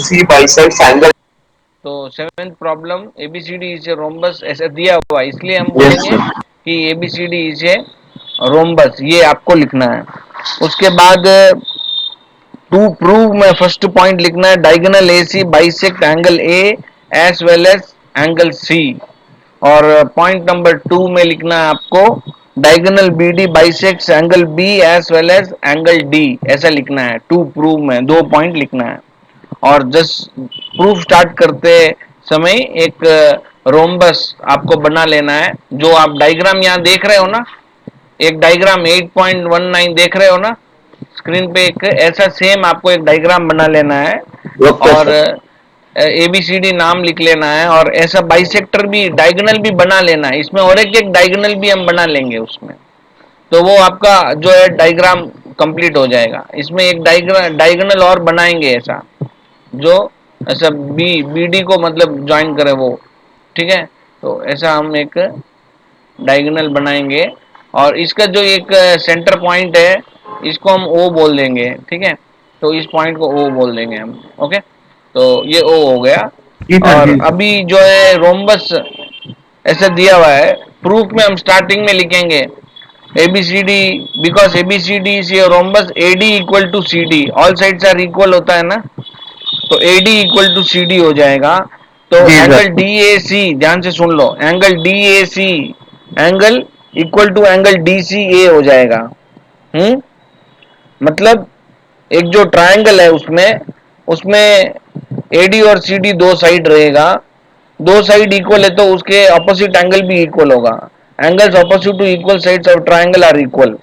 AC bisects angle. तो seventh problem ABCD is a rhombus ऐसा दिया हुआ है, इसलिए हम Yes, बोलेंगे sir. कि एबीसीडी इज ए रोम्बस, ये आपको लिखना है। उसके बाद टू प्रूव में फर्स्ट पॉइंट लिखना है diagonal AC bisect angle A as well as angle C. और पॉइंट नंबर टू में लिखना है आपको diagonal BD bisects angle B as well as angle D, ऐसा लिखना है। टू प्रूव में दो पॉइंट लिखना है। और जस्ट प्रूफ स्टार्ट करते समय एक रोम्बस आपको बना लेना है। जो आप डायग्राम यहाँ देख रहे हो ना, एक डायग्राम 8.19 देख रहे हो ना स्क्रीन पे, एक ऐसा सेम आपको एक डायग्राम बना लेना है। Okay, और sir. एबीसीडी नाम लिख लेना है, और ऐसा बाइसेक्टर भी डायगोनल भी बना लेना है इसमें, और एक एक डायगोनल भी हम बना लेंगे उसमें। तो वो आपका जो है डायग्राम कंप्लीट हो जाएगा। इसमें एक डायगोनल और बनाएंगे ऐसा, जो ऐसा बीडी को मतलब ज्वाइन करे वो, ठीक है। तो ऐसा हम एक डायगोनल बनाएंगे, और इसका जो एक सेंटर पॉइंट है इसको हम ओ बोल देंगे, ठीक है। तो इस पॉइंट को ओ बोल देंगे हम, ओके। तो ये ओ हो गया। जी सर, और जी सर. अभी जो है रोम्बस ऐसा दिया हुआ है, प्रूफ में हम स्टार्टिंग में लिखेंगे A B C D, because A B C D is rhombus A D equal to C D, all sides are equal होता है ना, तो A D equal to C D हो जाएगा। तो जी angle sir. D A C, ध्यान से सुन लो, angle D A C angle equal to angle D C A हो जाएगा। हम्म, मतलब एक जो ट्रायंगल है उसमें उसमें एडी और सी डी दो साइड रहेगा, दो साइड इक्वल है तो उसके ऑपोजिट एंगल भी इक्वल होगा। Angles opposite to equal sides of triangle are equal,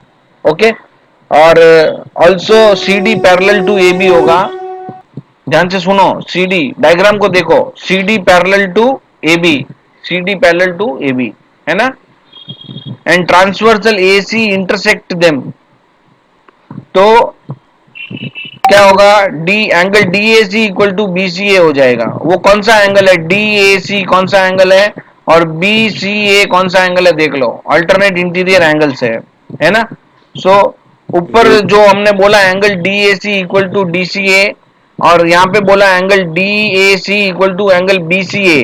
okay. और also C D parallel to A B होगा। ध्यान से सुनो, सी डी डायग्राम को देखो, C D parallel to A B, C D parallel to A B, है ना। And transversal A C intersect them, तो क्या होगा, D angle D A C equal to B C A हो जाएगा। वो कौन सा एंगल है, डी ए सी कौन सा एंगल है, और बी सी ए कौन सा एंगल है, देख लो, अल्टरनेट इंटीरियर एंगल्स है ना। सो ऊपर जी. जो हमने बोला angle D A C equal to D C A, और यहाँ पे बोला angle D A C equal to angle B C A,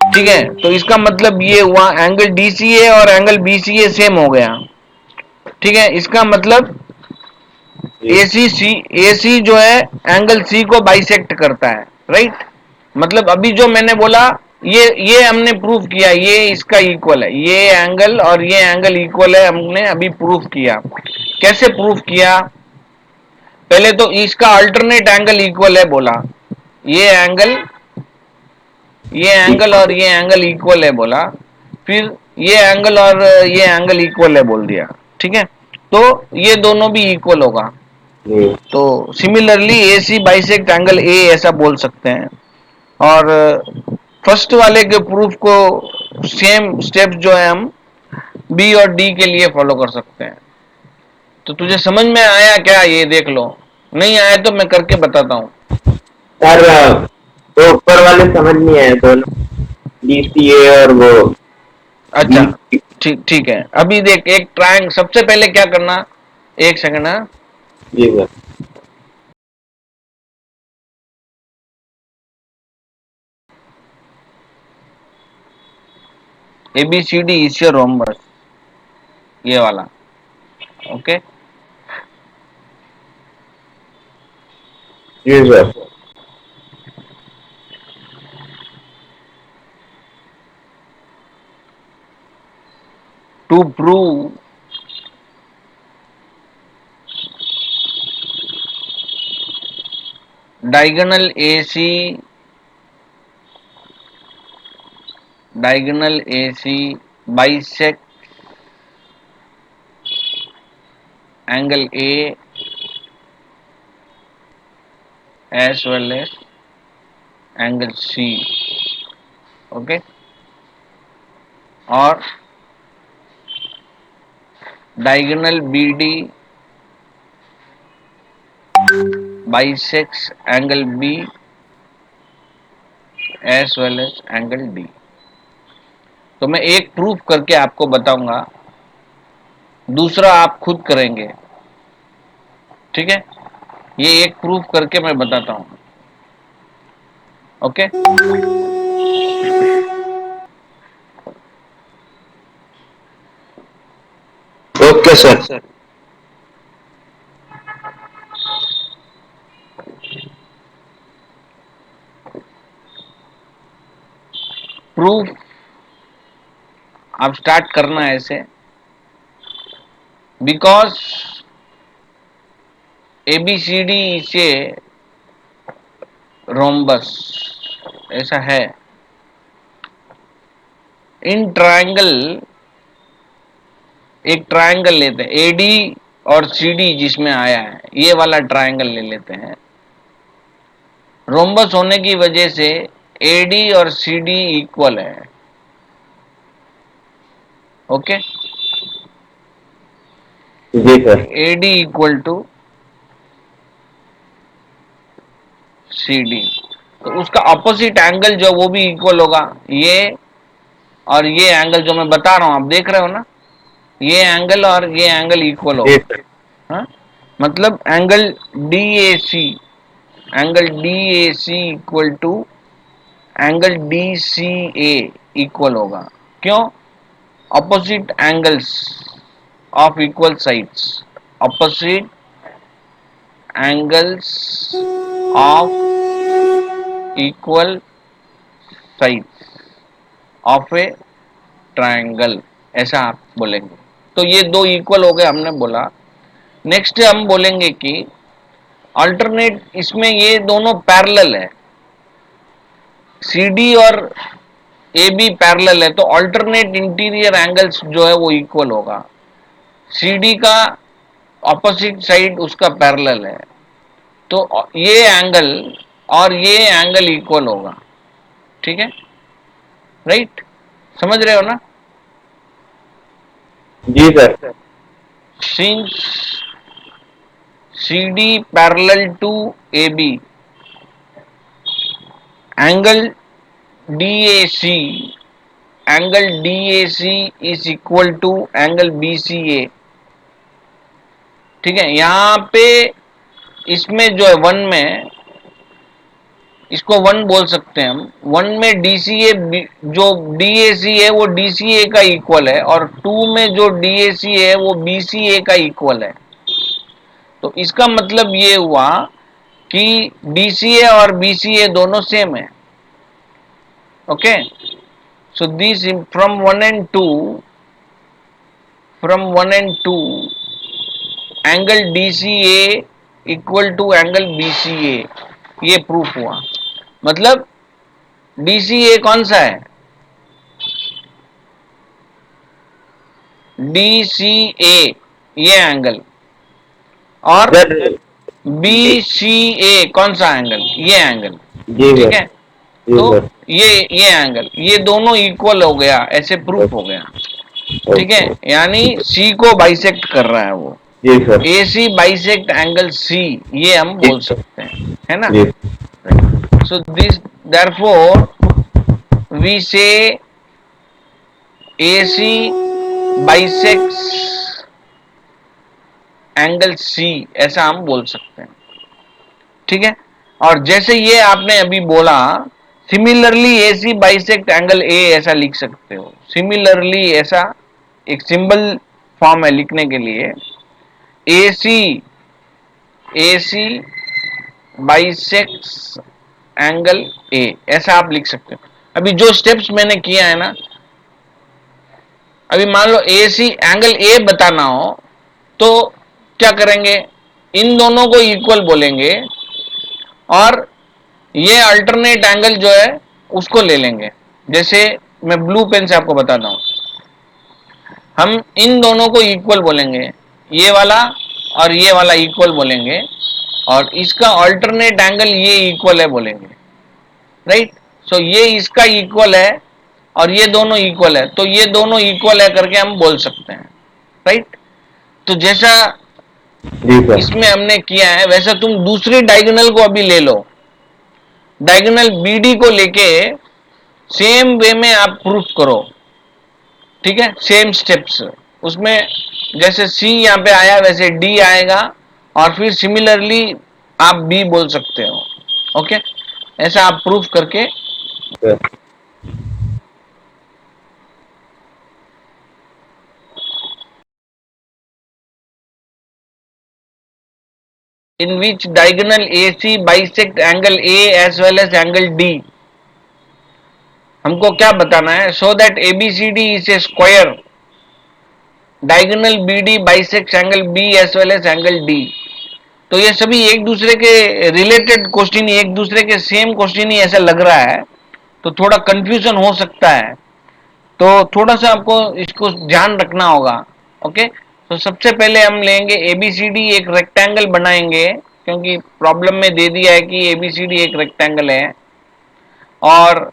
ठीक है। तो इसका मतलब ये हुआ एंगल डी सी ए और एंगल बी सी ए सेम हो गया, ठीक है। इसका मतलब जी. ए सी जो है एंगल सी को बाइसेक्ट करता है, राइट। मतलब अभी जो मैंने बोला, ये हमने प्रूफ किया, ये इसका इक्वल है, ये एंगल और ये एंगल इक्वल है, हमने अभी प्रूफ किया। कैसे प्रूफ किया, पहले तो इसका अल्टरनेट एंगल इक्वल है बोला, ये एंगल, ये जी. एंगल और ये एंगल इक्वल है बोला, फिर ये एंगल और ये एंगल इक्वल है बोल दिया, ठीक है। तो ये दोनों भी इक्वल होगा। जी. तो similarly A C bisect angle A ऐसा बोल सकते हैं। और फर्स्ट वाले के प्रूफ को सेम स्टेप्स जो है हम बी और डी के लिए फॉलो कर सकते हैं। तो तुझे समझ में आया क्या, ये देख लो, नहीं आया तो मैं करके बताता हूँ। सर, तो ऊपर वाले समझ नहीं आए दोनों, DCA और वो अच्छा, बी. ठीक ठीक है। अभी देख, एक ट्रायंगल, सबसे पहले क्या करना, एक सेकंड ना, जी sir. A B C D is your rhombus, ये वाला, ओके। जी sir. To prove diagonal A C, diagonal A C bisect angle A as well as angle C, okay. और diagonal BD bisects angle B as well as angle D। तो मैं एक proof करके आपको बताऊंगा, दूसरा आप खुद करेंगे, ठीक है। ये एक प्रूफ करके मैं बताता हूँ। ओके। Okay sir. प्रूफ अब स्टार्ट करना है ऐसे, बिकॉज ABCD इसे रोम्बस ऐसा है। इन ट्रायंगल, एक ट्रायंगल लेते हैं AD और CD जिसमें आया है, ये वाला ट्रायंगल ले लेते हैं। रोम्बस होने की वजह से AD और CD इक्वल है। ओके, जी sir. AD equal to CD, तो उसका अपोजिट एंगल जो वो भी इक्वल होगा। ये और ये एंगल जो मैं बता रहा हूं, आप देख रहे हो ना, ये एंगल और ये एंगल इक्वल जी होगा। सर। हाँ? मतलब angle DAC, angle DAC equal to angle DCA equal होगा। क्यों? Opposite angles of equal sides, opposite angles of equal sides of a triangle, ऐसा आप बोलेंगे। तो ये दो इक्वल हो गए हमने बोला। नेक्स्ट हम बोलेंगे कि अल्टरनेट, इसमें ये दोनों पैरेलल है, CD और AB पैरेलल है, तो अल्टरनेट इंटीरियर एंगल्स जो है वो इक्वल होगा। CD का ऑपोजिट साइड उसका पैरेलल है, तो ये एंगल और ये एंगल इक्वल होगा। ठीक है, राइट? समझ रहे हो ना? जी sir. Since CD parallel to AB, angle DAC, angle DAC is equal to angle BCA। ठीक है, यहां पे इसमें जो है वन में, इसको वन बोल सकते हैं हम। वन में DCA, जो DAC है वो DCA का इक्वल है, और टू में जो DAC है वो BCA का इक्वल है। तो इसका मतलब ये हुआ कि DCA और BCA दोनों सेम है। Okay, so this from one and two angle DCA equal to angle BCA, ये प्रूफ हुआ। मतलब DCA कौन सा है? DCA ये एंगल, और सर BCA कौन सा एंगल? ये एंगल। जी ठीक सर। है, जी तो सर। ये एंगल, ये दोनों इक्वल हो गया, ऐसे प्रूफ हो गया। ठीक है, ओके। यानी C को बाइसेक्ट कर रहा है वो। जी sir. AC bisect angle C, ये हम जी बोल सर। सकते हैं, है ना? जी। सो दिस, देयरफॉर वी से AC बाइसेक्ट्स एंगल C, ऐसा हम बोल सकते हैं। ठीक है, और जैसे ये आपने अभी बोला, similarly AC bisect angle A, ऐसा लिख सकते हो। सिमिलरली ऐसा एक सिंबल फॉर्म है लिखने के लिए, AC बाइसेक्ट्स एंगल A, ऐसा आप लिख सकते हो। अभी जो स्टेप्स मैंने किया है ना, अभी मान लो AC एंगल A बताना हो तो क्या करेंगे? इन दोनों को इक्वल बोलेंगे, और ये अल्टरनेट एंगल जो है उसको ले लेंगे। जैसे मैं ब्लू पेन से आपको बताता हूं, हम इन दोनों को इक्वल बोलेंगे, ये वाला और ये वाला इक्वल बोलेंगे, और इसका अल्टरनेट एंगल ये इक्वल है बोलेंगे, राइट? सो ये इसका इक्वल है और ये दोनों इक्वल है, तो ये दोनों इक्वल है करके हम बोल सकते हैं, राइट? तो जैसा जी सर। इसमें हमने किया है, वैसा तुम दूसरी डायगोनल को अभी ले लो। डायगोनल BD को लेके सेम वे में आप प्रूफ करो। ठीक है, सेम स्टेप्स उसमें, जैसे C यहां पे आया वैसे D आएगा, और फिर सिमिलरली आप B बोल सकते हो। ओके, ऐसा आप प्रूफ करके sir. in which diagonal AC bisect angle A as well as angle D. हमको क्या बताना है? so that ABCD is a square, diagonal BD bisects angle B as well as angle D. तो ये सभी एक दूसरे के रिलेटेड क्वेश्चन ही, एक दूसरे के सेम क्वेश्चन ही ऐसा लग रहा है, तो थोड़ा कंफ्यूजन हो सकता है, तो थोड़ा सा आपको इसको ध्यान रखना होगा। ओके, तो सबसे पहले हम लेंगे एबीसीडी, एक रेक्टेंगल बनाएंगे, क्योंकि प्रॉब्लम में दे दिया है कि एबीसीडी एक रेक्टेंगल है, और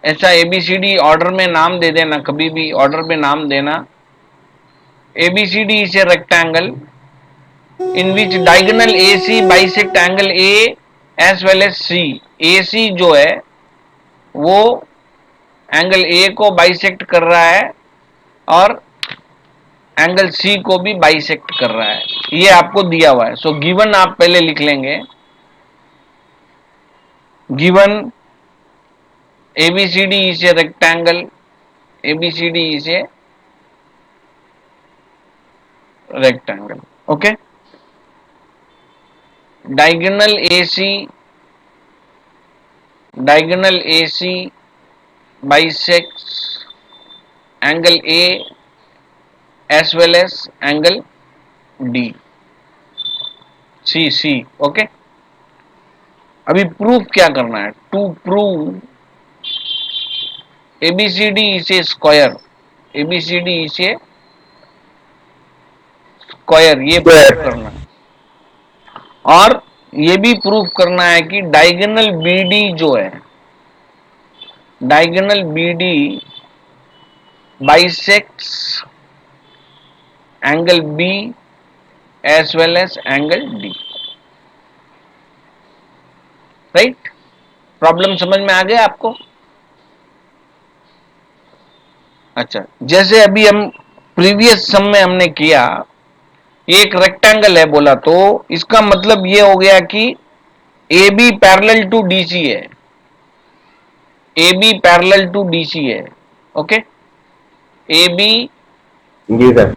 ऐसा एबीसीडी ऑर्डर में नाम दे देना, कभी भी ऑर्डर में नाम देना। ABCD is a rectangle in which diagonal AC bisect angle A as well as C. AC जो है वो एंगल ए को बाइसेक्ट कर रहा है और एंगल सी को भी बाइसेक्ट कर रहा है, ये आपको दिया हुआ है। सो गिवन आप पहले लिख लेंगे, given ABCD is a rectangle, ABCD is a rectangle. Okay, diagonal AC bisects angle A as well as angle D, C. Okay, अभी प्रूफ क्या करना है? To prove ABCD is a square, ABCD is a square, ये proof करना है। और ये भी प्रूफ करना है कि डायगोनल BD जो है, diagonal BD bisects angle B as well as angle D। Right, problem समझ में आ गया आपको? अच्छा, जैसे अभी हम प्रीवियस सम में हमने किया, एक रेक्टेंगल है बोला, तो इसका मतलब ये हो गया कि AB पैरेलल टू DC है, AB पैरेलल टू DC है। ओके, AB, जी सर।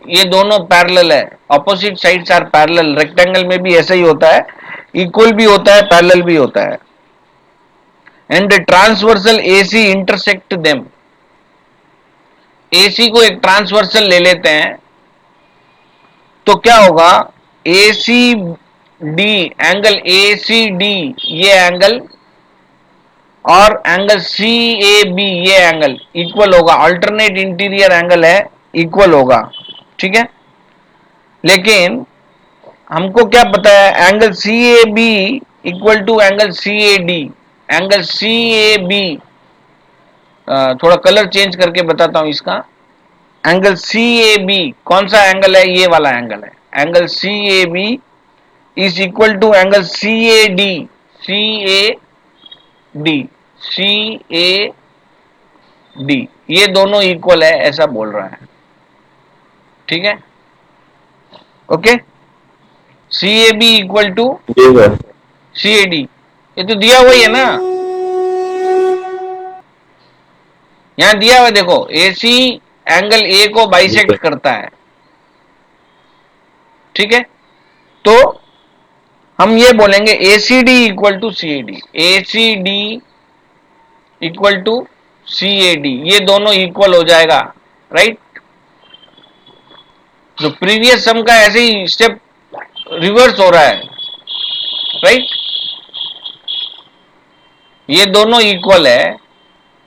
ये दोनों पैरेलल है, opposite sides are parallel. Rectangle में भी ऐसा ही होता है, इक्वल भी होता है, पैरेलल भी होता है। And transversal AC intersect them, AC को एक ट्रांसवर्सल ले लेते हैं, तो क्या होगा? ACD, एंगल ACD ये एंगल, और एंगल CAB ये एंगल इक्वल होगा, अल्टरनेट इंटीरियर एंगल है, इक्वल होगा। ठीक है, लेकिन हमको क्या पता है? Angle CAB equal to angle CAD। Angle CAB, थोड़ा कलर चेंज करके बताता हूं इसका। एंगल CAB कौन सा एंगल है? ये वाला एंगल है। Angle CAB is equal to angle CAD, CAD, ये दोनों इक्वल है, ऐसा बोल रहा है। ठीक है, ओके, CAB इक्वल टू जी सर। CAD, ये तो दिया हुआ ही है ना, यहां दिया हुआ, देखो AC एंगल A को बाइसेक्ट करता है। ठीक है, तो हम ये बोलेंगे ACD equal to CAD, ACD equal to CAD, ये दोनों इक्वल हो जाएगा। राइट, जो प्रीवियस सम का ऐसे ही स्टेप रिवर्स हो रहा है। राइट, ये दोनों इक्वल है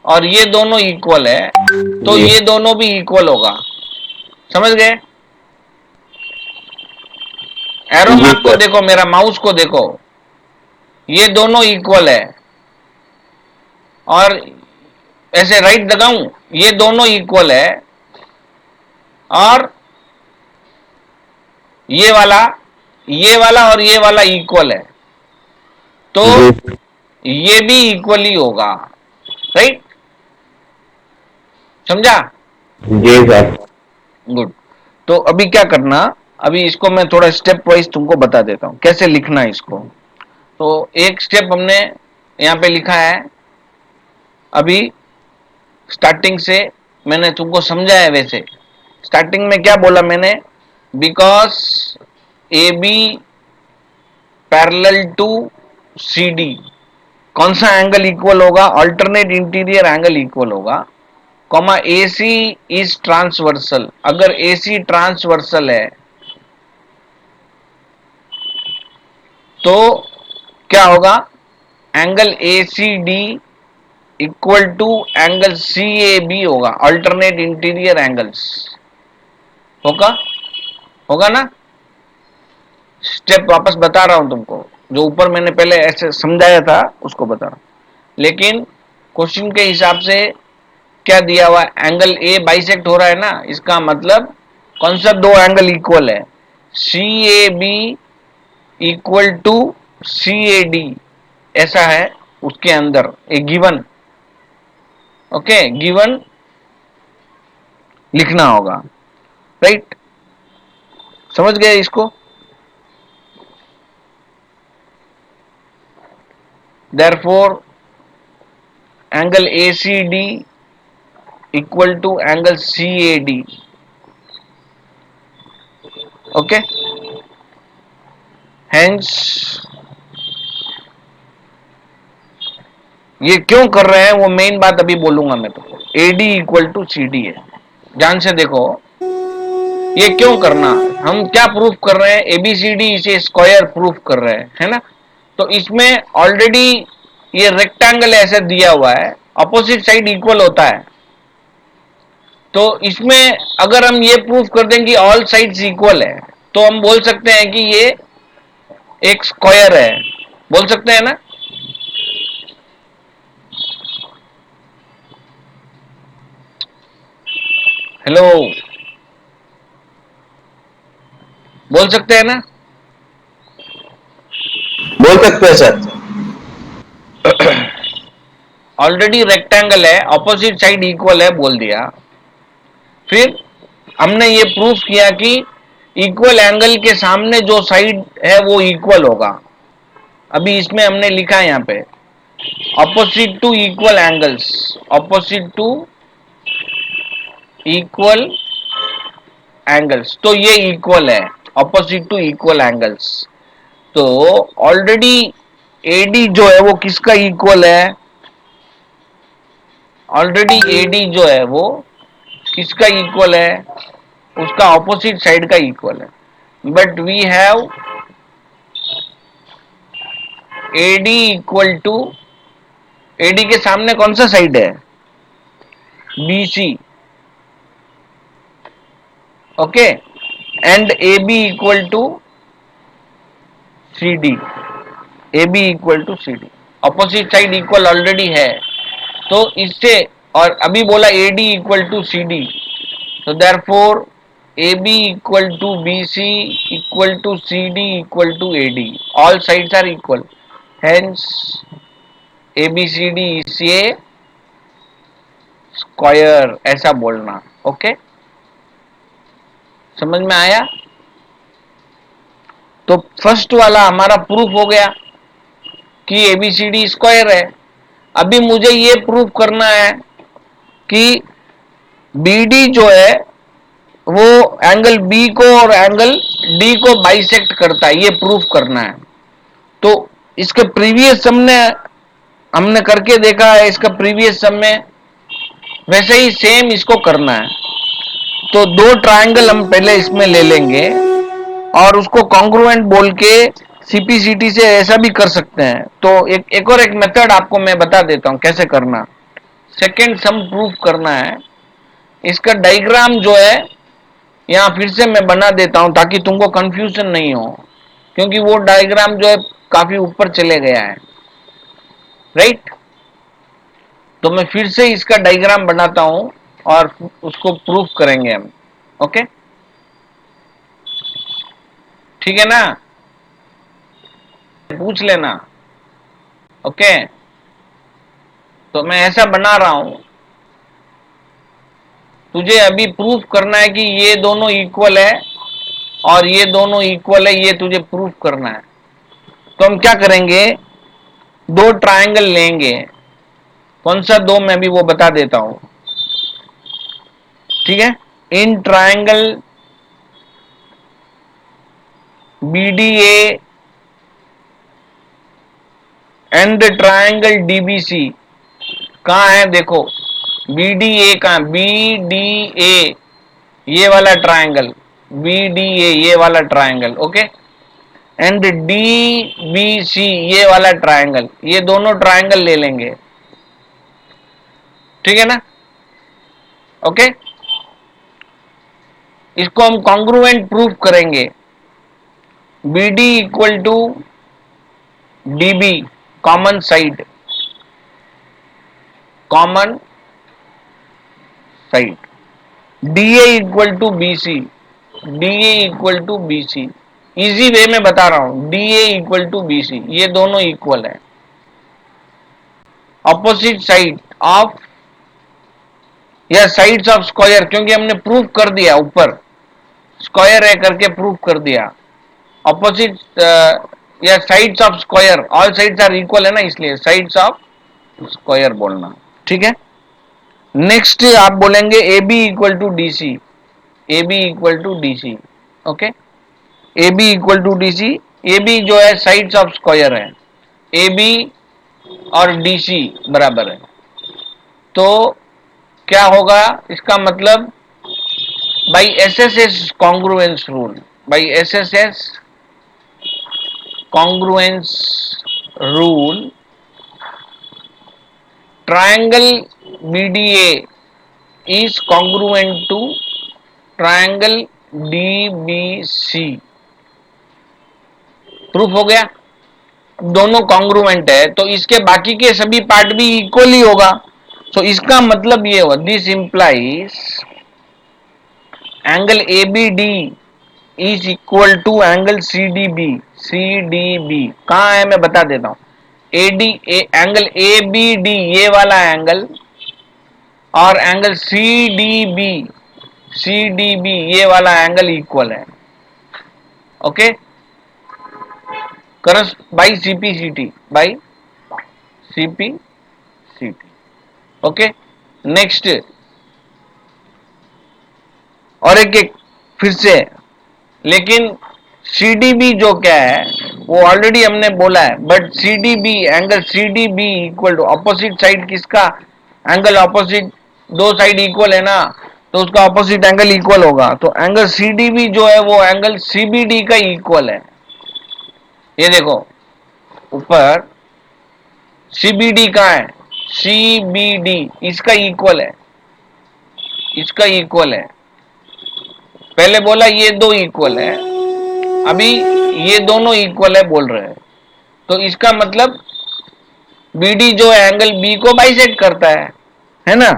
और ये दोनों इक्वल है, तो ये दोनों भी इक्वल होगा। समझ गए? एरो मार्क को देखो, मेरा माउस को देखो, ये दोनों इक्वल है, और ऐसे राइट दबाऊं, ये दोनों इक्वल है, और ये वाला और ये वाला इक्वल है, तो ये भी इक्वली होगा। राइट, समझा? जी सर। गुड। तो अभी क्या करना, अभी इसको मैं थोड़ा स्टेप वाइज तुमको बता देता हूं कैसे लिखना है इसको। तो एक स्टेप हमने यहाँ पे लिखा है, अभी स्टार्टिंग से मैंने तुमको समझाया। वैसे स्टार्टिंग में क्या बोला मैंने, because A B parallel to C D, कौन सा एंगल इक्वल होगा, अल्टरनेट इंटीरियर एंगल इक्वल होगा, comma A C is transversal, अगर ए सी ट्रांसवर्सल है तो क्या होगा, angle A C D equal to angle C A B होगा, अल्टरनेट इंटीरियर एंगल्स होगा, होगा ना। स्टेप वापस बता रहा हूं तुमको, जो ऊपर मैंने पहले ऐसे समझाया था उसको बता रहा हूं, लेकिन क्वेश्चन के हिसाब से क्या दिया हुआ, एंगल ए बाइसेक्ट हो रहा है ना, इसका मतलब कौन सा दो एंगल इक्वल है, C A B equal to C A D, ऐसा है उसके अंदर एक गिवन, ओके, गिवन लिखना होगा, राइट, समझ गए इसको। Therefore angle A C D equal to angle C A D, okay, hence ये क्यों कर रहे हैं वो मेन बात अभी बोलूंगा मैं तुमको, A D equal to C D है, ध्यान से देखो, ये क्यों करना, हम क्या प्रूफ कर रहे हैं, एबीसीडी इसे स्क्वायर प्रूफ कर रहे हैं, है ना। तो इसमें ऑलरेडी ये रेक्टेंगल ऐसे दिया हुआ है, अपोजिट साइड इक्वल होता है, तो इसमें अगर हम ये प्रूफ कर दें कि ऑल साइड्स इक्वल है, तो हम बोल सकते हैं कि ये एक स्क्वायर है, बोल सकते हैं ना। हेलो, बोल सकते हैं ना। बोल सकते हैं सर। ऑलरेडी रेक्टेंगल है, अपोजिट साइड इक्वल है बोल दिया, फिर हमने ये प्रूफ किया कि इक्वल एंगल के सामने जो साइड है वो इक्वल होगा, अभी इसमें हमने लिखा है यहाँ पे opposite to equal angles, opposite to equal angles, तो ये इक्वल है, ऑपोजिट टू इक्वल एंगल्स, तो ऑलरेडी एडी जो है वो किसका इक्वल है, ऑलरेडी एडी जो है वो किसका इक्वल है, उसका ऑपोजिट साइड का इक्वल है, but we have A D equal to, A D के सामने कौन सा साइड है, B C, okay, and A B equal to C D, A B equal to C D, opposite side equal already है, तो इससे, और अभी बोला A D equal to C D, तो therefore A B equal to B C equal to C D equal to A D, all sides are equal, hence A B C D is a square, ऐसा बोलना, okay, समझ में आया। तो first वाला हमारा proof हो गया कि एबीसीडी स्क्वायर है, अभी मुझे ये प्रूफ करना है कि बीडी जो है वो एंगल बी को और एंगल डी को बाइसेक्ट करता है, ये प्रूफ करना है। तो इसके प्रीवियस सम ने हमने करके देखा है, इसका प्रीवियस सम में वैसे ही सेम इसको करना है, तो दो ट्रायंगल हम पहले इसमें ले लेंगे और उसको कॉन्ग्रुएंट बोल के सीपीसीटी से ऐसा भी कर सकते हैं, तो एक और एक मेथड आपको मैं बता देता हूं कैसे करना, सेकेंड सम प्रूफ करना है, इसका डायग्राम जो है यहां फिर से मैं बना देता हूं ताकि तुमको कंफ्यूजन नहीं हो, क्योंकि वो डायग्राम जो है काफी ऊपर चले गया है, राइट। तो मैं फिर से इसका डायग्राम बनाता हूं और उसको प्रूफ करेंगे हम, ओके, ठीक है ना, पूछ लेना, ओके। तो मैं ऐसा बना रहा हूं, तुझे अभी प्रूफ करना है कि ये दोनों इक्वल है और ये दोनों इक्वल है, ये तुझे प्रूफ करना है, तो हम क्या करेंगे, दो ट्रायंगल लेंगे। कौन सा दो, मैं भी वो बता देता हूं। ठीक है, in triangle BDA and triangle DBC, कहाँ है देखो, BDA कहाँ, BDA ये वाला ट्रायंगल, BDA ये वाला ट्रायंगल, ओके, एंड DBC ये वाला ट्रायंगल, ये दोनों ट्रायंगल ले लेंगे। ठीक है ना, ओके। इसको हम कॉन्ग्रुएंट प्रूफ करेंगे। BD equal to DB common side, common side, DA equal to BC, DA equal to BC, easy way में बता रहा हूं, DA इक्वल टू BC, ये दोनों इक्वल है। अपोजिट साइड ऑफ या साइड्स ऑफ स्क्वायर, क्योंकि हमने प्रूफ कर दिया, ऊपर स्क्वायर है करके प्रूफ कर दिया। अपोजिट या sides of square, all sides are equal है ना, इसलिए साइड्स ऑफ स्क्वायर बोलना। ठीक है, नेक्स्ट आप बोलेंगे A B equal to D C, A B equal to D C, okay, A B equal to D C, A B जो है साइड्स ऑफ स्क्वायर है, ए बी और डी सी बराबर है। तो क्या होगा इसका मतलब, by S S S congruence rule, by S S S congruence rule, triangle BDA is congruent to triangle DBC। Proof हो गया, दोनों कॉन्ग्रुएंट है तो इसके बाकी के सभी पार्ट भी इक्वल ही होगा। तो इसका मतलब ये हुआ, this implies angle ABD is equal to angle CDB, CDB कहां है मैं बता देता हूं, एंगल ABD ये वाला एंगल और एंगल CDB ये वाला एंगल इक्वल है, ओके, करस by CPCT, by CPCT, okay. Next और एक फिर से, लेकिन CDB जो क्या है वो ऑलरेडी हमने बोला है, but CDB angle CDB equal to opposite side किसका, एंगल अपोजिट, दो साइड इक्वल है ना, तो उसका अपोजिट एंगल इक्वल होगा। तो एंगल CDB जो है वो एंगल CBD का इक्वल है। ये देखो ऊपर CBD कहाँ है, CBD इसका इक्वल है, इसका इक्वल है। पहले बोला ये दो इक्वल है, अभी ये दोनों इक्वल है बोल रहे हैं। तो इसका मतलब BD जो है एंगल B को बाइसेक्ट करता है ना।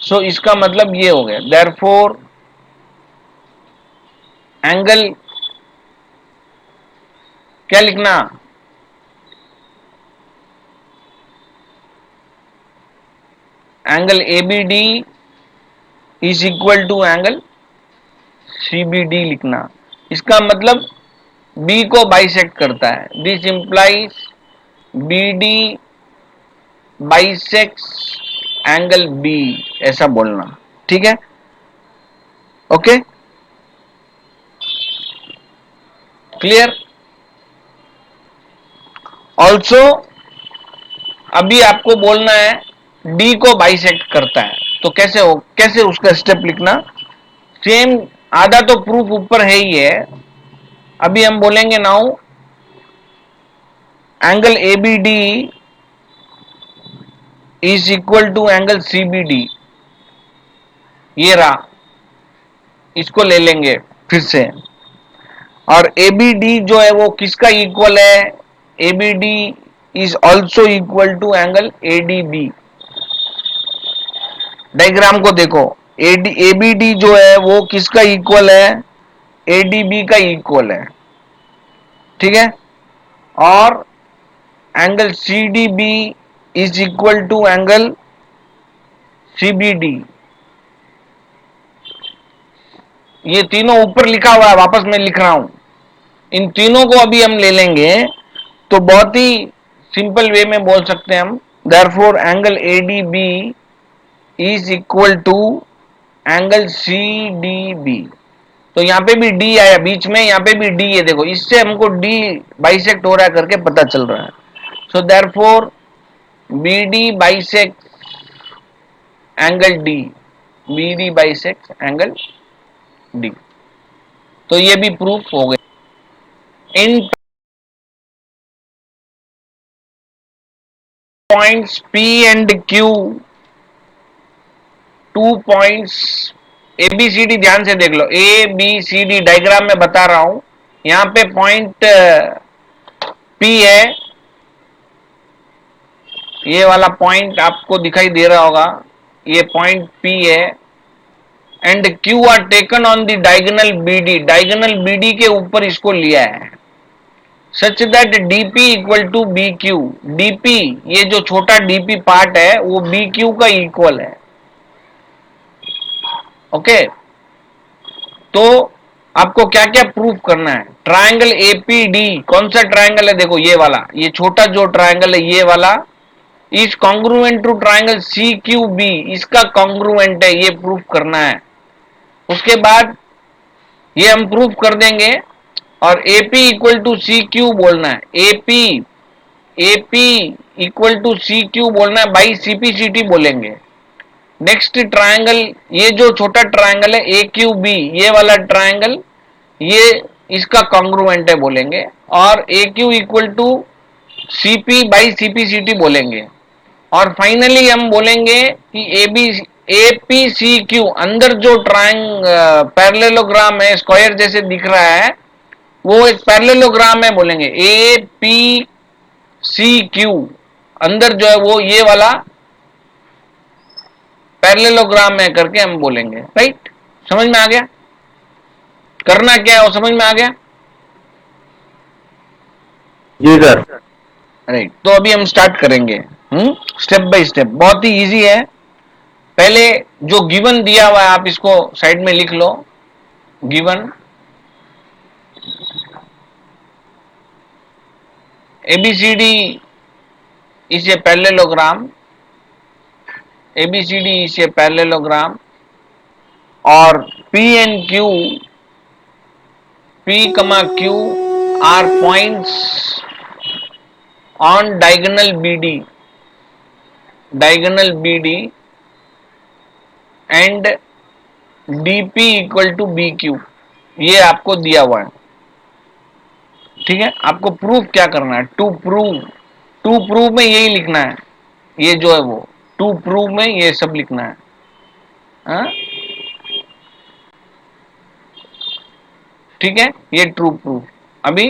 सो इसका मतलब ये हो गया, देयरफॉर एंगल क्या लिखना, angle ABD is equal to angle CBD लिखना। इसका मतलब B को बाइसेक्ट करता है, this implies BD bisects angle B, ऐसा बोलना। ठीक है, ओके, क्लियर। ऑल्सो अभी आपको बोलना है D को बाइसेक्ट करता है, तो कैसे उसका स्टेप लिखना, सेम आधा तो प्रूफ ऊपर है ही है। अभी हम बोलेंगे now angle ABD is equal to angle CBD, ये रहा, इसको ले लेंगे फिर से। और ABD जो है वो किसका इक्वल है, ABD is also equal to angle ADB। Diagram को देखो, ABD जो है वो किसका इक्वल है, ADB का इक्वल है। ठीक है, और angle CDB is equal to angle CBD। ये तीनों ऊपर लिखा हुआ है, वापस मैं लिख रहा हूं, इन तीनों को अभी हम ले लेंगे तो बहुत ही सिंपल वे में बोल सकते हैं हम, therefore angle A D B is equal to angle C D B. तो यहाँ पे भी डी आया बीच में, यहाँ पे भी डी है, देखो इससे हमको डी बाइसेक्ट हो रहा है करके पता चल रहा है। So therefore B D bisect angle D, B D bisect angle D. तो ये भी प्रूफ हो गया। In points P and Q, 2 points A B C D, ध्यान से देख लो, A B C D diagram में बता रहा हूं। यहां पे पॉइंट पी है, ये वाला पॉइंट आपको दिखाई दे रहा होगा, ये पॉइंट पी है, and Q are taken on the diagonal B D, diagonal B D के ऊपर इसको लिया है, such that DP equal to B Q. DP, ये जो छोटा डीपी पार्ट है वो बी क्यू का इक्वल है। ओके, तो आपको क्या क्या प्रूफ करना है। ट्रायंगल एपीडी, कौन सा ट्रायंगल है, देखो ये वाला, ये छोटा जो ट्रायंगल है ये वाला, is congruent to triangle C Q B, इसका कॉन्ग्रुएंट है, ये प्रूफ करना है। उसके बाद ये हम प्रूफ कर देंगे, और AP equal to C Q बोलना है, AP AP equal to C Q बोलना है, बाई सीपीसीटी बोलेंगे। नेक्स्ट ट्रायंगल, ये जो छोटा ट्रायंगल है ए क्यू बी, ये वाला ट्रायंगल, ये इसका कॉन्ग्रुएंट है बोलेंगे, और A Q equal to CP by CPCT बोलेंगे। और फाइनली हम बोलेंगे कि A B A P C Q, अंदर जो पैरेललोग्राम है, स्क्वायर जैसे दिख रहा है, वो एक पैरेललोग्राम है बोलेंगे, ए पी सी क्यू, अंदर जो है वो ये वाला पैरेललोग्राम है करके हम बोलेंगे। राइट, समझ में आ गया, करना क्या है वो समझ में आ गया। जी सर। राइट, तो अभी हम स्टार्ट करेंगे स्टेप बाय स्टेप, बहुत ही इजी है। पहले जो गिवन दिया हुआ है आप इसको साइड में लिख लो, given ABCD is a parallelogram, ABCD is a parallelogram, और P and Q, P comma Q are points on diagonal BD, diagonal BD, and DP equal to BQ, ये आपको दिया हुआ है। ठीक है, आपको प्रूफ क्या करना है, टू प्रूव में यही लिखना है, ये जो है वो टू प्रूव में ये सब लिखना है। हा? ठीक है, ये ट्रू प्रूफ। अभी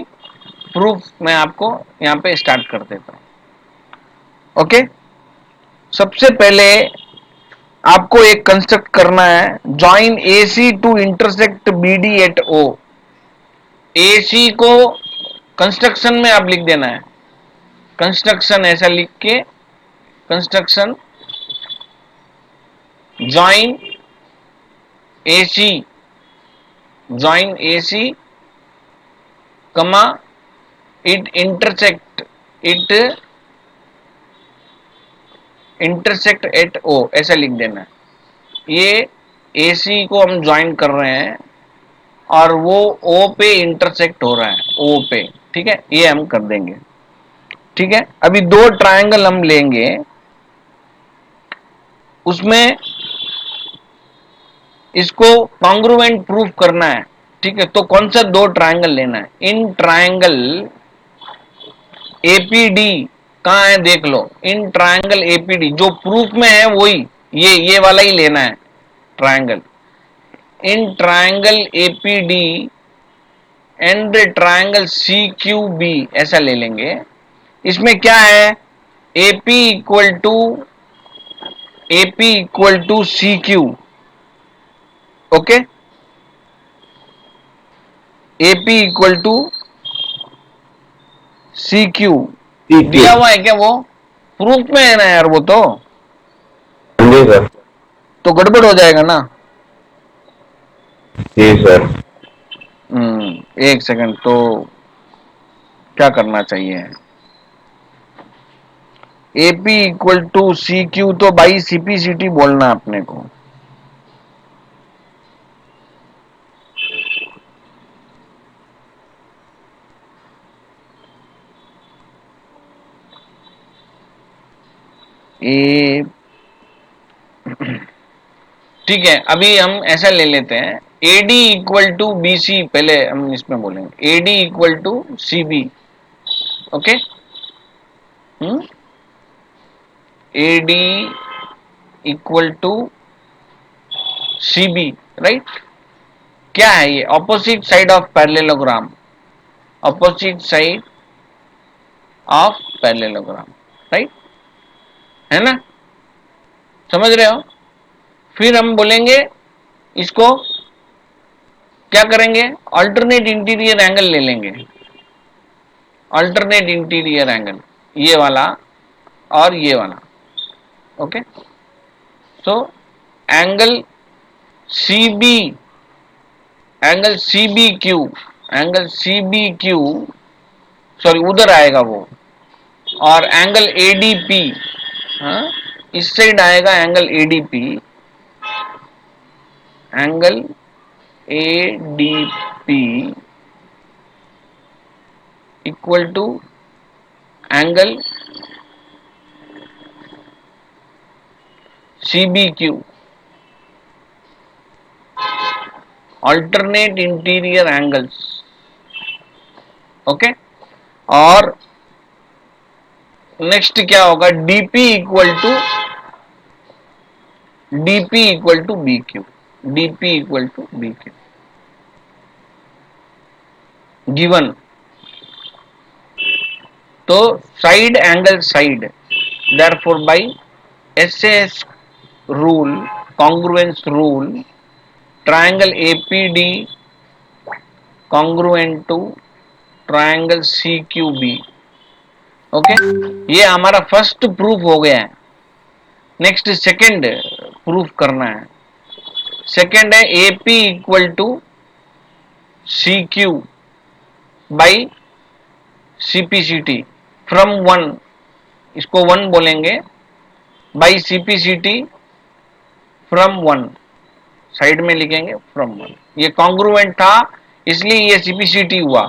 प्रूफ मैं आपको यहां पे स्टार्ट कर देता हूं। ओके, सबसे पहले आपको एक कंस्ट्रक्ट करना है, join AC to intersect BD at O। AC को कंस्ट्रक्शन में आप लिख देना है, कंस्ट्रक्शन ऐसा लिख के, construction join AC, join AC, comma it intersect at O, ऐसा लिख देना है। ये AC को हम ज्वाइन कर रहे हैं और वो O पे इंटरसेक्ट हो रहा है, O पे। ठीक है, ये हम कर देंगे। ठीक है, अभी दो ट्रायंगल हम लेंगे, उसमें इसको कॉन्ग्रुएंट प्रूफ करना है। ठीक है, तो कौन सा दो ट्रायंगल लेना है, इन ट्रायंगल एपीडी कहाँ है देख लो, इन ट्रायंगल एपीडी जो प्रूफ में है वही, ये वाला ही लेना है triangle, in triangle APD and triangle C Q B, ऐसा ले लेंगे। इसमें क्या है, AP equal to C Q. Okay, AP equal to C Q दिया हुआ है क्या, वो प्रूफ में है ना यार, वो तो जी सर। तो गड़बड़ हो जाएगा ना। जी सर। एक सेकंड, तो क्या करना चाहिए, AP इक्वल टू CQ तो बाई CPCT बोलना अपने को। ए ठीक है, अभी हम ऐसा ले लेते हैं, AD इक्वल टू BC, पहले हम इसमें बोलेंगे AD equal to CB। Okay, AD equal to CB, right. क्या है ये? Opposite side of parallelogram, opposite side of parallelogram, right, है ना, समझ रहे हो। फिर हम बोलेंगे इसको क्या करेंगे, अल्टरनेट इंटीरियर एंगल ले लेंगे, अल्टरनेट इंटीरियर एंगल, ये वाला और ये वाला। Okay, so angle CB, angle CBQ, angle CBQ, sorry उधर आएगा वो, और एंगल ADP, हाँ, इस साइड आएगा angle ADP, angle ADP equal to angle CBQ, alternate interior angles. Okay, और नेक्स्ट क्या होगा, DP equal to BQ, DP equal to BQ given. तो side angle side, therefore by SAS rule, congruence rule, triangle APD congruent to triangle CQB। Okay, ये हमारा first proof हो गया है। Next second proof करना है। सेकंड है AP equal to CQ by CPCT from 1, इसको 1 बोलेंगे, बाई CPCT फ्रॉम 1, साइड में लिखेंगे फ्रॉम 1, ये कॉन्ग्रुएंट था इसलिए ये CPCT हुआ।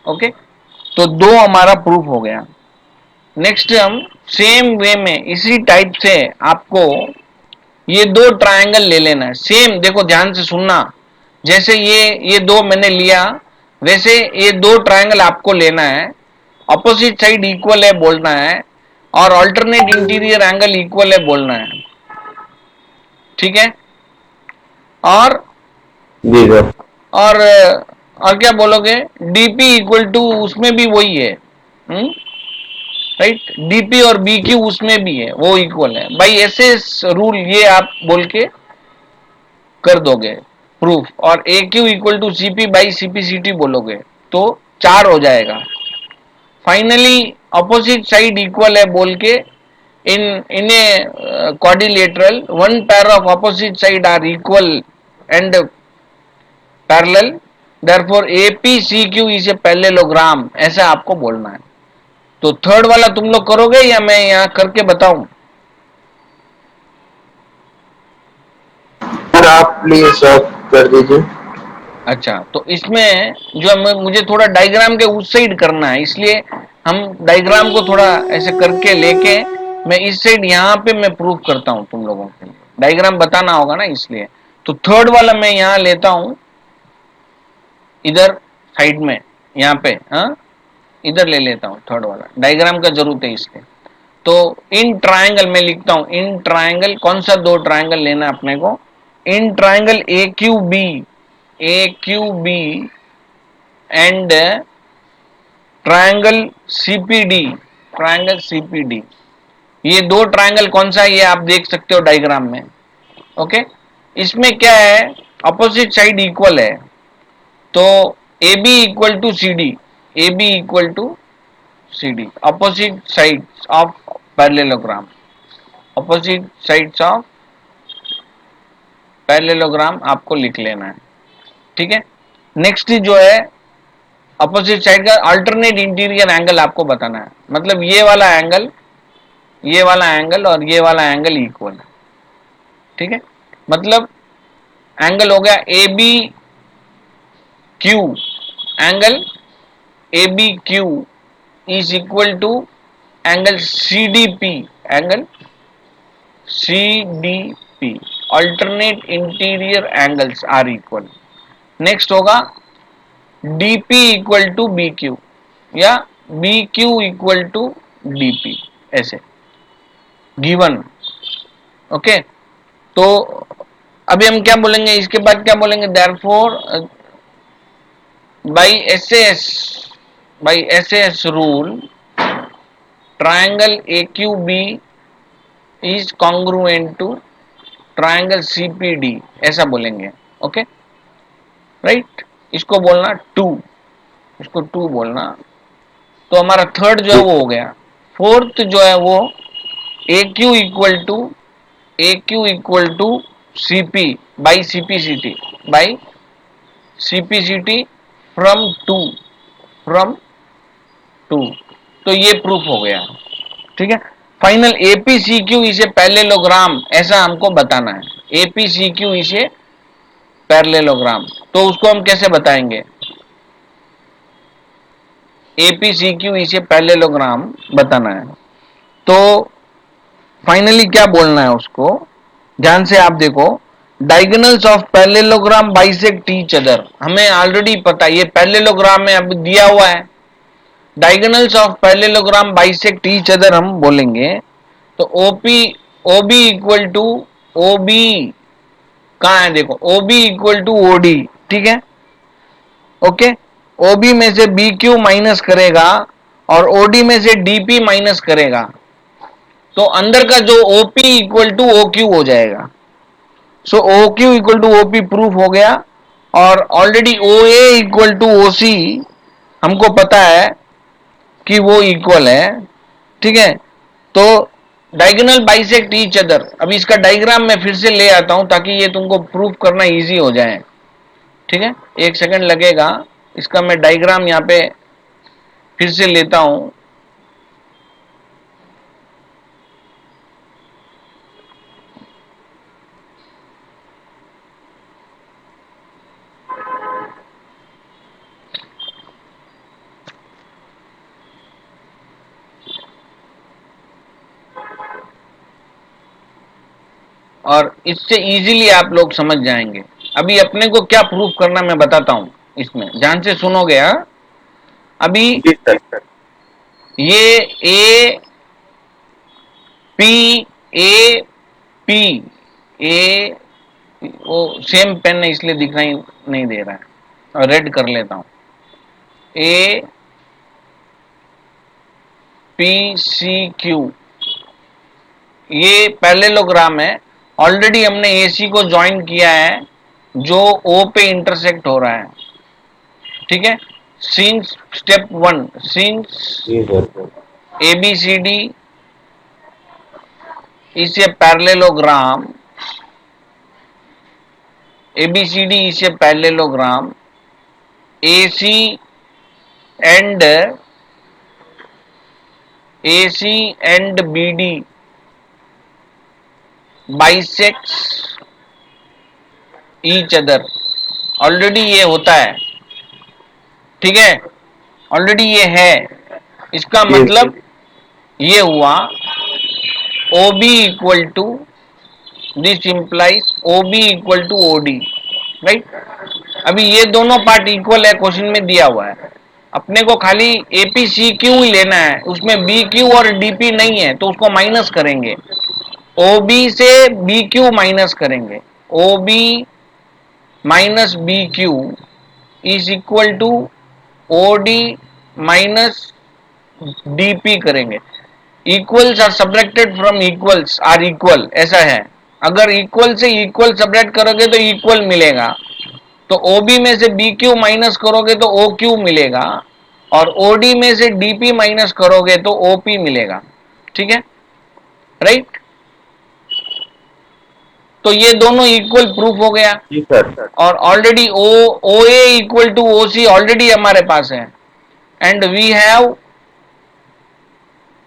ओके, तो दो हमारा प्रूफ हो गया। नेक्स्ट हम सेम वे में इसी टाइप से आपको ये दो ट्रायंगल ले लेना है, सेम, देखो ध्यान से सुनना, जैसे ये दो मैंने लिया, वैसे ये दो ट्रायंगल आपको लेना है, अपोजिट साइड इक्वल है बोलना है, और अल्टरनेट इंटीरियर एंगल इक्वल है बोलना है, ठीक है। और जी सर। और क्या बोलोगे, DP इक्वल टू उसमें भी वही है, राइट, DP और BQ उसमें भी है, वो इक्वल है, बाई SS रूल ये आप बोल के कर दोगे प्रूफ, और AQ equal to CP by CPCT बोलोगे तो 4 हो जाएगा। फाइनली अपोजिट साइड इक्वल है बोल के, इन ए quadrilateral one pair of opposite side are equal and parallel, therefore APCQ is a parallelogram, ऐसा आपको बोलना है। तो थर्ड वाला तुम लोग करोगे या मैं यहां करके बताऊं? सर आप प्लीज कर दीजिए। अच्छा, तो इसमें जो मुझे थोड़ा डायग्राम के उस साइड करना है, इसलिए हम डायग्राम को थोड़ा ऐसे करके लेके मैं इस साइड यहाँ पे मैं प्रूफ करता हूँ तुम लोगों के लिए, डायग्राम बताना होगा ना इसलिए। तो थर्ड वाला मैं यहाँ लेता हूँ, इधर साइड में, यहाँ पे, हाँ, इधर ले लेता हूँ, थर्ड वाला डायग्राम का जरूरत है इसलिए। तो इन ट्रायंगल में लिखता हूं, इन ट्रायंगल, कौन सा दो ट्रायंगल लेना अपने को, in triangle AQB and triangle CPD, ये दो ट्रायंगल कौन सा है ये आप देख सकते हो डायग्राम में। ओके, इसमें क्या है, अपोजिट साइड इक्वल है, तो AB equal to CD, AB equal to CD, opposite sides of parallelogram, opposite sides of parallelogram आपको लिख लेना है, ठीक है। नेक्स्ट जो है अपोजिट साइड का अल्टरनेट इंटीरियर एंगल आपको बताना है, मतलब ये वाला एंगल ये वाला एंगल और ये वाला एंगल इक्वल है, ठीक है। मतलब एंगल हो गया A B Q, angle A B Q is equal to angle C D P, angle C D P, alternate interior angles are equal. Next होगा D P equal to B Q या B Q equal to D P, ऐसे given. Okay, तो अभी हम क्या बोलेंगे, इसके बाद क्या बोलेंगे, therefore by S S rule triangle A Q B is congruent to triangle C P D, ऐसा बोलेंगे। ओके राइट, इसको बोलना टू, इसको टू बोलना। तो हमारा थर्ड जो है वो हो गया। फोर्थ जो है वो A Q equal to C P by C P C T, by C P C T from from to. तो ये प्रूफ हो गया, ठीक है। फाइनल एपीसीक्यू इसे पैरेललोग्राम, ऐसा हमको बताना है। एपीसीक्यू इसे पैरेललोग्राम, तो उसको हम कैसे बताएंगे, एपीसीक्यू इसे पैरेललोग्राम बताना है। तो फाइनली क्या बोलना है उसको, ध्यान से आप देखो। Diagonals of parallelogram bisect each other, हमें ऑलरेडी पता है, ये पैरेललोग्राम में अब दिया हुआ है। Diagonals of parallelogram bisect each other हम बोलेंगे तो ओपी ओबी इक्वल टू ओबी, कहाँ है देखो, ओबी इक्वल टू ओडी, ठीक है। ओके, ओबी में से बी क्यू माइनस करेगा और ओडी में से डीपी माइनस करेगा, तो अंदर का जो OP equal to O Q हो जाएगा। So O Q equal to OP proof हो गया। और already O A equal to O C हमको पता है कि वो इक्वल है, ठीक है। तो डायगोनल बाइसेक्ट ईच अदर, अभी इसका डायग्राम मैं फिर से ले आता हूं ताकि ये तुमको प्रूफ करना इजी हो जाए, ठीक है। एक सेकंड लगेगा, इसका मैं डायग्राम यहां पे फिर से लेता हूं। और इससे इजीली आप लोग समझ जाएंगे। अभी अपने को क्या प्रूफ करना मैं बताता हूं, इसमें ध्यान से सुनोगे। हाँ, अभी ये A P A P A, वो सेम पेन है इसलिए दिखाई नहीं दे रहा है, और रेड कर लेता हूं। ए पी सी क्यू, ये पैरेललोग्राम है। ऑलरेडी हमने AC को ज्वाइन किया है जो O पे इंटरसेक्ट हो रहा है, ठीक है। Since step 1, since ABCD is a parallelogram, ABCD is a parallelogram, AC and BD bisects each other, already ये होता है, ठीक है, ऑलरेडी ये है। इसका मतलब ये हुआ OB equal to, this implies OB equal to OD, right. अभी ये दोनों पार्ट इक्वल है, क्वेश्चन में दिया हुआ है। अपने को खाली APCQ ही लेना है, उसमें BQ और DP नहीं है, तो उसको माइनस करेंगे। OB से BQ माइनस करेंगे, OB minus BQ is equal to OD minus DP करेंगे। Equals are subtracted from equals are equal, ऐसा है। अगर इक्वल से इक्वल सब्ट्रैक्ट करोगे तो इक्वल मिलेगा, तो OB में से BQ माइनस करोगे तो OQ मिलेगा, और OD में से DP माइनस करोगे तो OP मिलेगा, ठीक है, राइट। तो ये दोनों इक्वल प्रूफ हो गया। जी सर। और already OA equal to OC already हमारे पास है, and we have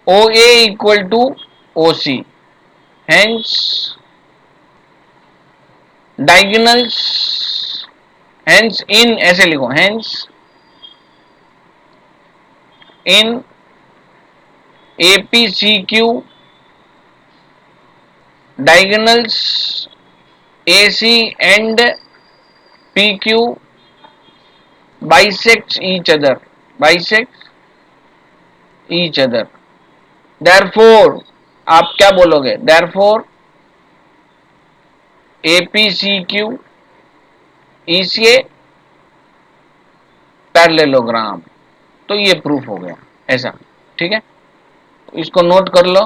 OA equal to OC, hence diagonals, hence in, ऐसे लिखो, hence in APCQ diagonals AC and PQ bisects each other, bisects each other. Therefore आप क्या बोलोगे? Therefore APCQ ECA parallelogram. तो ये प्रूफ हो गया ऐसा. ठीक है, इसको नोट कर लो.